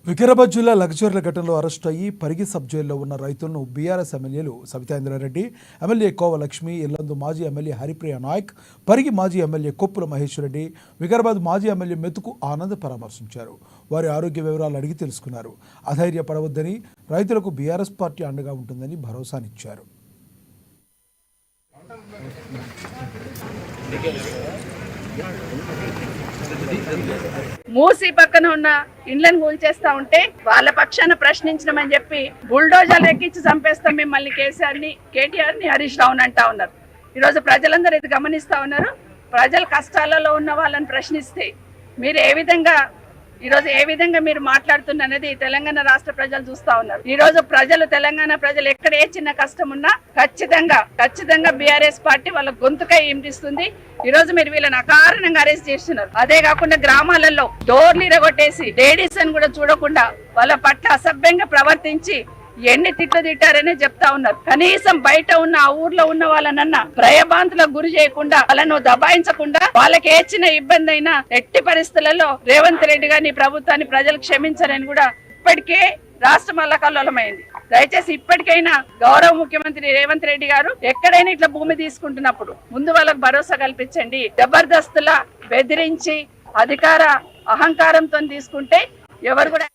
వికారాబాద్ జిల్లా లగచర్ల ఘటనలో అరెస్ట్ అయ్యి పరిగి సబ్ జైల్లో ఉన్న రైతులను బీఆర్ఎస్ ఎమ్మెల్యేలు సబితాంద్రారెడ్డి, ఎమ్మెల్యే కోవ లక్ష్మి, ఇల్లందు మాజీ ఎమ్మెల్యే హరిప్రియ నాయక్, పరిగి మాజీ ఎమ్మెల్యే కొప్పుల మహేశ్వర్ రెడ్డి, వికారాబాద్ మాజీ ఎమ్మెల్యే మెతుకు ఆనంద్ పరామర్శించారు. వారి ఆరోగ్య వివరాలు అడిగి తెలుసుకున్నారు. అధైర్యపడవద్దని, రైతులకు బీఆర్ఎస్ పార్టీ అండగా ఉంటుందని భరోసానిచ్చారు. మూసి పక్కన ఉన్న ఇండ్లను కూల్చేస్తా ఉంటే వాళ్ళ పక్షాన ప్రశ్నించడమని చెప్పి బుల్డోజర్లు ఎక్కించి చంపేస్తాం మిమ్మల్ని కేటీఆర్ ని హరీష్ రావు అంటా ఉన్నారు. ఈరోజు ప్రజలందరూ ఇది గమనిస్తా ఉన్నారు. ప్రజల కష్టాలలో ఉన్న వాళ్ళని ప్రశ్నిస్తే మీరు ఏ విధంగా మీరు మాట్లాడుతున్నది తెలంగాణ రాష్ట్ర ప్రజలు చూస్తా ఉన్నారు. ఈ రోజు తెలంగాణ ప్రజలు ఎక్కడ ఏ చిన్న కష్టం ఉన్నా ఖచ్చితంగా బీఆర్ఎస్ పార్టీ వాళ్ళ గొంతుకై ఇంటిస్తుంది. ఈ రోజు మీరు వీళ్ళని అకారణంగా అరెస్ట్ చేస్తున్నారు. అదే కాకుండా గ్రామాలలో డోర్లు ఇరగొట్టేసి లేడీస్ అని కూడా చూడకుండా వాళ్ళ పట్ల అసభ్యంగా ప్రవర్తించి ఎన్ని తిట్లు తిట్టారనే చెప్తా ఉన్నారు. కనీసం బయట ఉన్న ఆ ఊర్లో ఉన్న వాళ్ళనన్నా భయభ్రాంతులకు గురి చేయకుండా, వాళ్ళను దబాయించకుండా, వాళ్ళకి ఏ చిన్న ఇబ్బంది అయినా ఎట్టి పరిస్థితులలో రేవంత్ రెడ్డి గారిని ప్రభుత్వాన్ని ప్రజలు క్షమించారని కూడా ఇప్పటికే రాష్ట్రం అల్లకల్లోలమైంది. దయచేసి ఇప్పటికైనా గౌరవ ముఖ్యమంత్రి రేవంత్ రెడ్డి గారు ఎక్కడైనా ఇట్లా భూమి తీసుకుంటున్నప్పుడు ముందు వాళ్ళకు భరోసా కల్పించండి. జబర్దస్తులా బెదిరించి అధికార అహంకారంతో తీసుకుంటే ఎవరు కూడా